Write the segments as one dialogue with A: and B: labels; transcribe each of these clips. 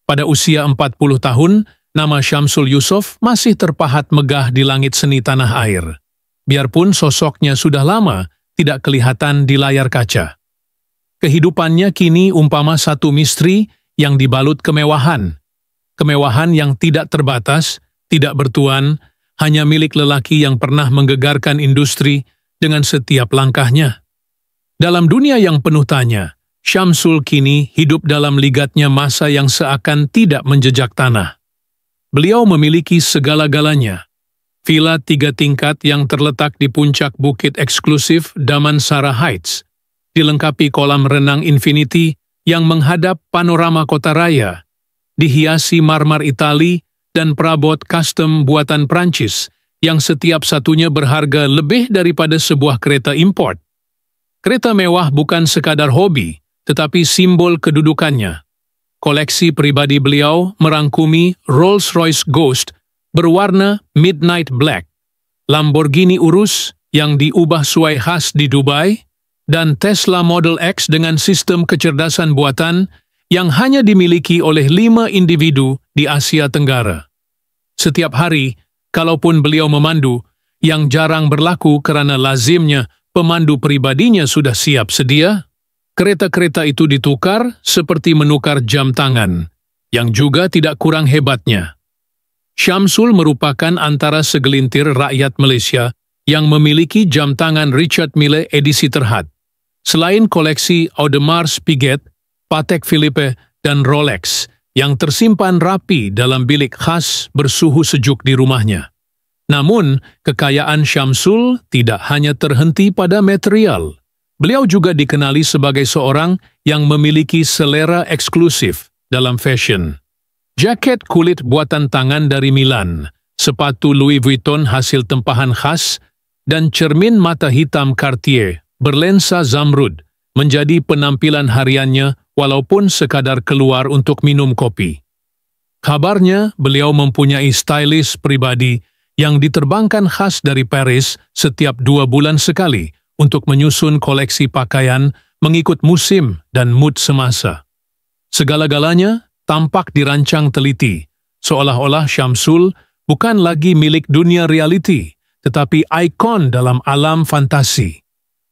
A: Pada usia 40 tahun, nama Syamsul Yusuf masih terpahat megah di langit seni tanah air. Biarpun sosoknya sudah lama tidak kelihatan di layar kaca. Kehidupannya kini umpama satu misteri yang dibalut kemewahan. Kemewahan yang tidak terbatas, tidak bertuan, hanya milik lelaki yang pernah menggegarkan industri dengan setiap langkahnya. Dalam dunia yang penuh tanya, Syamsul kini hidup dalam ligatnya masa yang seakan tidak menjejak tanah. Beliau memiliki segala-galanya. Villa 3 tingkat yang terletak di puncak bukit eksklusif Damansara Heights, dilengkapi kolam renang infinity yang menghadap panorama kota raya, dihiasi marmer Itali dan perabot custom buatan Prancis yang setiap satunya berharga lebih daripada sebuah kereta import. Kereta mewah bukan sekadar hobi, tetapi simbol kedudukannya. Koleksi pribadi beliau merangkumi Rolls-Royce Ghost berwarna Midnight Black, Lamborghini Urus yang diubah sesuai khas di Dubai, dan Tesla Model X dengan sistem kecerdasan buatan yang hanya dimiliki oleh 5 individu di Asia Tenggara. Setiap hari, kalaupun beliau memandu, yang jarang berlaku karena lazimnya pemandu pribadinya sudah siap sedia, kereta-kereta itu ditukar seperti menukar jam tangan, yang juga tidak kurang hebatnya. Syamsul merupakan antara segelintir rakyat Malaysia yang memiliki jam tangan Richard Mille edisi terhad. Selain koleksi Audemars Piguet, Patek Philippe, dan Rolex yang tersimpan rapi dalam bilik khas bersuhu sejuk di rumahnya. Namun, kekayaan Syamsul tidak hanya terhenti pada material. Beliau juga dikenali sebagai seorang yang memiliki selera eksklusif dalam fashion. Jaket kulit buatan tangan dari Milan, sepatu Louis Vuitton hasil tempahan khas, dan cermin mata hitam Cartier berlensa zamrud menjadi penampilan hariannya walaupun sekadar keluar untuk minum kopi. Kabarnya, beliau mempunyai stylist pribadi yang diterbangkan khas dari Paris setiap 2 bulan sekali untuk menyusun koleksi pakaian mengikut musim dan mood semasa. Segala-galanya tampak dirancang teliti, seolah-olah Syamsul bukan lagi milik dunia reality, tetapi ikon dalam alam fantasi.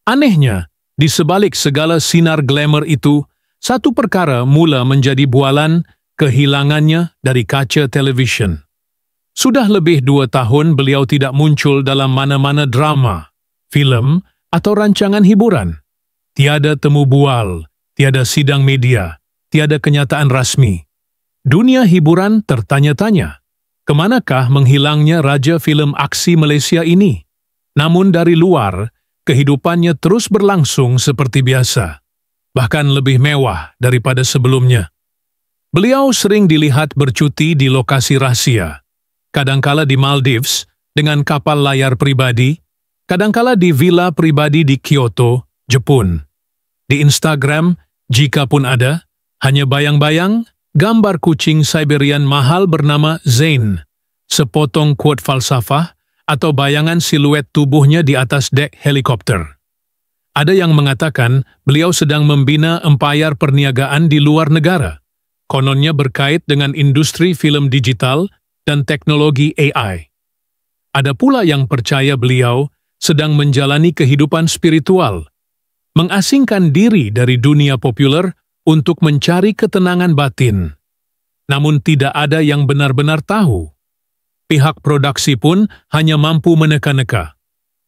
A: Anehnya, di sebalik segala sinar glamour itu, satu perkara mula menjadi bualan kehilangannya dari kaca televisyen. Sudah lebih 2 tahun beliau tidak muncul dalam mana-mana drama, film, atau rancangan hiburan. Tiada temu bual, tiada sidang media, tiada kenyataan rasmi. Dunia hiburan tertanya-tanya, kemanakah menghilangnya raja film aksi Malaysia ini? Namun dari luar, kehidupannya terus berlangsung seperti biasa, bahkan lebih mewah daripada sebelumnya. Beliau sering dilihat bercuti di lokasi rahasia, kadangkala di Maldives dengan kapal layar pribadi, kadangkala di villa pribadi di Kyoto, Jepun. Di Instagram, jika pun ada, hanya bayang-bayang gambar kucing Siberian mahal bernama Zain, sepotong quote falsafah, atau bayangan siluet tubuhnya di atas dek helikopter. Ada yang mengatakan beliau sedang membina empayar perniagaan di luar negara, kononnya berkait dengan industri film digital dan teknologi AI. Ada pula yang percaya beliau sedang menjalani kehidupan spiritual, mengasingkan diri dari dunia populer untuk mencari ketenangan batin. Namun tidak ada yang benar-benar tahu. Pihak produksi pun hanya mampu meneka-neka.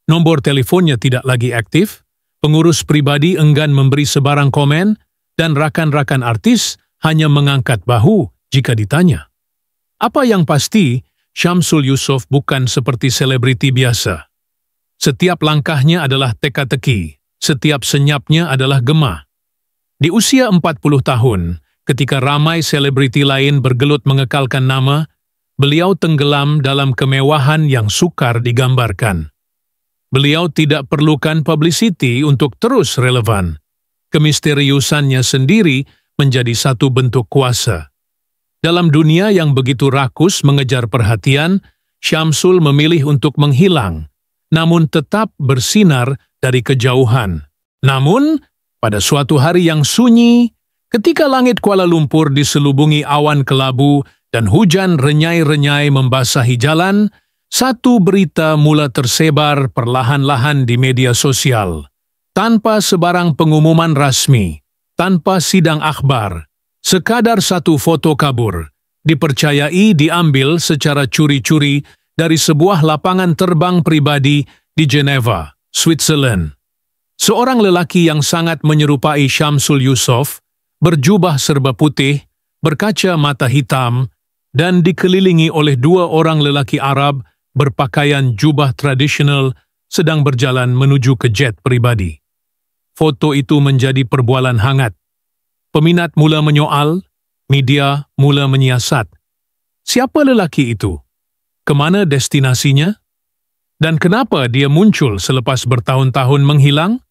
A: Nombor teleponnya tidak lagi aktif, pengurus pribadi enggan memberi sebarang komen, dan rakan-rakan artis hanya mengangkat bahu jika ditanya. Apa yang pasti, Syamsul Yusuf bukan seperti selebriti biasa. Setiap langkahnya adalah teka-teki, setiap senyapnya adalah gema. Di usia 40 tahun, ketika ramai selebriti lain bergelut mengekalkan nama, beliau tenggelam dalam kemewahan yang sukar digambarkan. Beliau tidak perlukan publicity untuk terus relevan. Kemisteriusannya sendiri menjadi satu bentuk kuasa. Dalam dunia yang begitu rakus mengejar perhatian, Syamsul memilih untuk menghilang, namun tetap bersinar dari kejauhan. Namun, pada suatu hari yang sunyi, Ketika langit Kuala Lumpur diselubungi awan kelabu dan hujan renyai-renyai membasahi jalan, satu berita mula tersebar perlahan-lahan di media sosial. Tanpa sebarang pengumuman rasmi, tanpa sidang akhbar, sekadar satu foto kabur, dipercayai diambil secara curi-curi dari sebuah lapangan terbang pribadi di Geneva, Switzerland. Seorang lelaki yang sangat menyerupai Syamsul Yusof, berjubah serba putih, berkaca mata hitam, dan dikelilingi oleh dua orang lelaki Arab berpakaian jubah tradisional sedang berjalan menuju ke jet pribadi. Foto itu menjadi perbualan hangat. Peminat mula menyoal, media mula menyiasat. Siapa lelaki itu? Kemana destinasinya? Dan kenapa dia muncul selepas bertahun-tahun menghilang?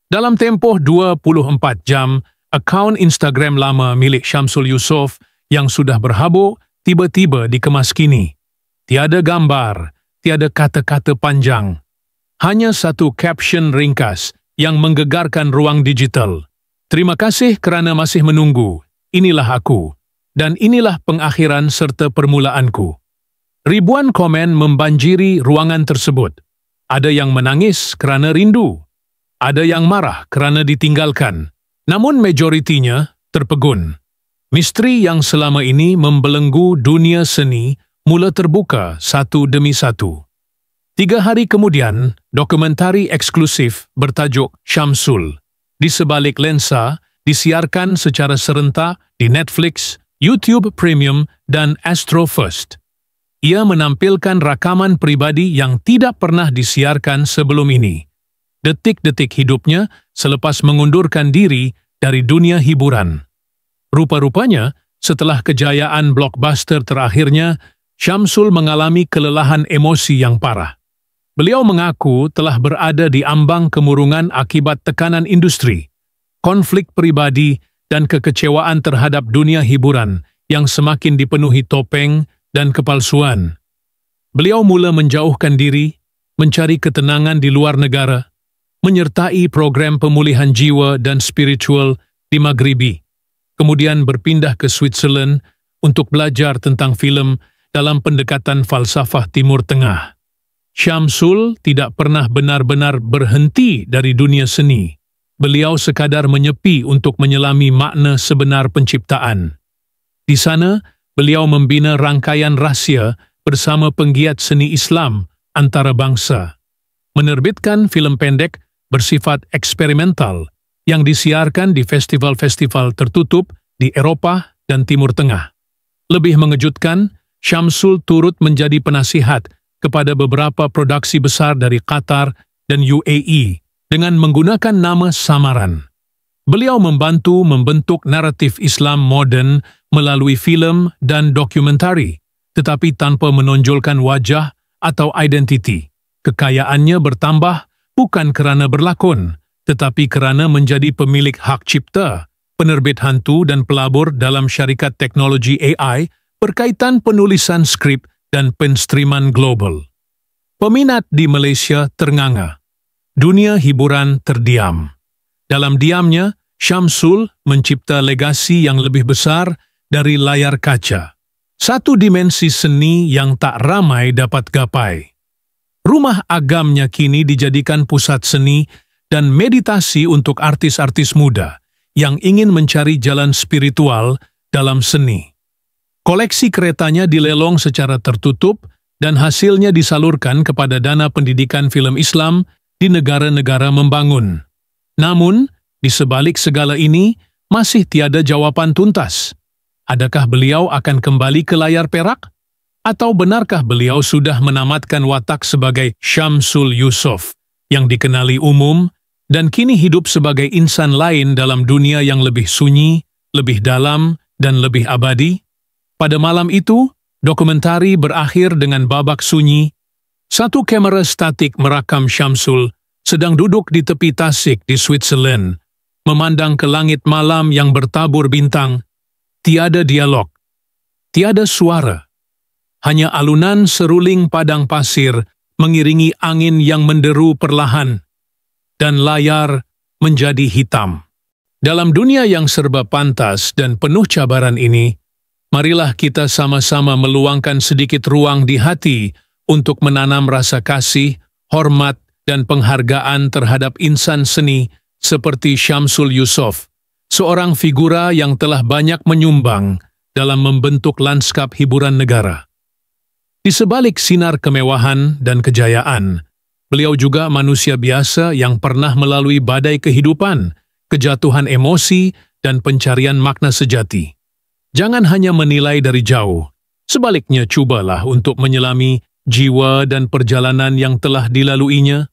A: Dalam tempoh 24 jam, akaun Instagram lama milik Syamsul Yusof yang sudah berhabuk tiba-tiba dikemas kini. Tiada gambar, tiada kata-kata panjang. Hanya satu caption ringkas yang menggegarkan ruang digital. Terima kasih kerana masih menunggu. Inilah aku. Dan inilah pengakhiran serta permulaanku. Ribuan komen membanjiri ruangan tersebut. Ada yang menangis kerana rindu. Ada yang marah kerana ditinggalkan. Namun majoritinya terpegun. Misteri yang selama ini membelenggu dunia seni mula terbuka satu demi satu. 3 hari kemudian, dokumentari eksklusif bertajuk Syamsul di sebalik lensa disiarkan secara serentak di Netflix, YouTube Premium, dan Astro First. Ia menampilkan rakaman pribadi yang tidak pernah disiarkan sebelum ini. Detik-detik hidupnya selepas mengundurkan diri dari dunia hiburan. Rupa-rupanya, setelah kejayaan blockbuster terakhirnya, Syamsul mengalami kelelahan emosi yang parah. Beliau mengaku telah berada di ambang kemurungan akibat tekanan industri, konflik pribadi, dan kekecewaan terhadap dunia hiburan yang semakin dipenuhi topeng dan kepalsuan. Beliau mula menjauhkan diri, mencari ketenangan di luar negara, menyertai program pemulihan jiwa dan spiritual di Maghribi, kemudian berpindah ke Switzerland untuk belajar tentang filem dalam pendekatan falsafah Timur Tengah. Syamsul tidak pernah benar-benar berhenti dari dunia seni. Beliau sekadar menyepi untuk menyelami makna sebenar penciptaan. Di sana, beliau membina rangkaian rahsia bersama penggiat seni Islam antarabangsa, menerbitkan filem pendek bersifat eksperimental yang disiarkan di festival-festival tertutup di Eropah dan Timur Tengah. Lebih mengejutkan, Syamsul turut menjadi penasihat kepada beberapa produksi besar dari Qatar dan UAE dengan menggunakan nama samaran. Beliau membantu membentuk naratif Islam moden melalui filem dan dokumentari, tetapi tanpa menonjolkan wajah atau identiti. Kekayaannya bertambah bukan kerana berlakon, tetapi kerana menjadi pemilik hak cipta, penerbit hantu dan pelabur dalam syarikat teknologi AI berkaitan penulisan skrip dan penstriman global. Peminat di Malaysia ternganga. Dunia hiburan terdiam. Dalam diamnya, Syamsul mencipta legasi yang lebih besar dari layar kaca. Satu dimensi seni yang tak ramai dapat gapai. Rumah agamnya kini dijadikan pusat seni dan meditasi untuk artis-artis muda yang ingin mencari jalan spiritual dalam seni. Koleksi keretanya dilelong secara tertutup dan hasilnya disalurkan kepada dana pendidikan filem Islam di negara-negara membangun. Namun, di sebalik segala ini, masih tiada jawapan tuntas. Adakah beliau akan kembali ke layar perak? Atau benarkah beliau sudah menamatkan watak sebagai Syamsul Yusof yang dikenali umum dan kini hidup sebagai insan lain dalam dunia yang lebih sunyi, lebih dalam, dan lebih abadi? Pada malam itu, dokumentari berakhir dengan babak sunyi. Satu kamera statik merakam Syamsul sedang duduk di tepi tasik di Switzerland, memandang ke langit malam yang bertabur bintang. Tiada dialog, tiada suara. Hanya alunan seruling padang pasir mengiringi angin yang menderu perlahan, dan layar menjadi hitam. Dalam dunia yang serba pantas dan penuh cabaran ini, marilah kita sama-sama meluangkan sedikit ruang di hati untuk menanam rasa kasih, hormat, dan penghargaan terhadap insan seni seperti Syamsul Yusuf, seorang figura yang telah banyak menyumbang dalam membentuk lanskap hiburan negara. Di sebalik sinar kemewahan dan kejayaan, beliau juga manusia biasa yang pernah melalui badai kehidupan, kejatuhan emosi, dan pencarian makna sejati. Jangan hanya menilai dari jauh, sebaliknya cubalah untuk menyelami jiwa dan perjalanan yang telah dilaluinya.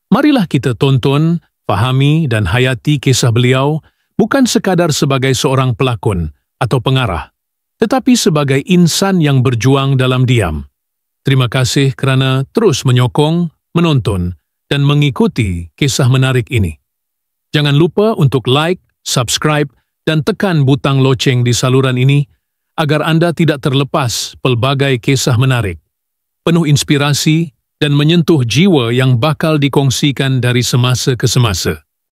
A: Marilah kita tonton, fahami, dan hayati kisah beliau bukan sekadar sebagai seorang pelakon atau pengarah, tetapi sebagai insan yang berjuang dalam diam. Terima kasih kerana terus menyokong, menonton, dan mengikuti kisah menarik ini. Jangan lupa untuk like, subscribe, dan tekan butang loceng di saluran ini agar Anda tidak terlepas pelbagai kisah menarik, penuh inspirasi, dan menyentuh jiwa yang bakal dikongsikan dari semasa ke semasa.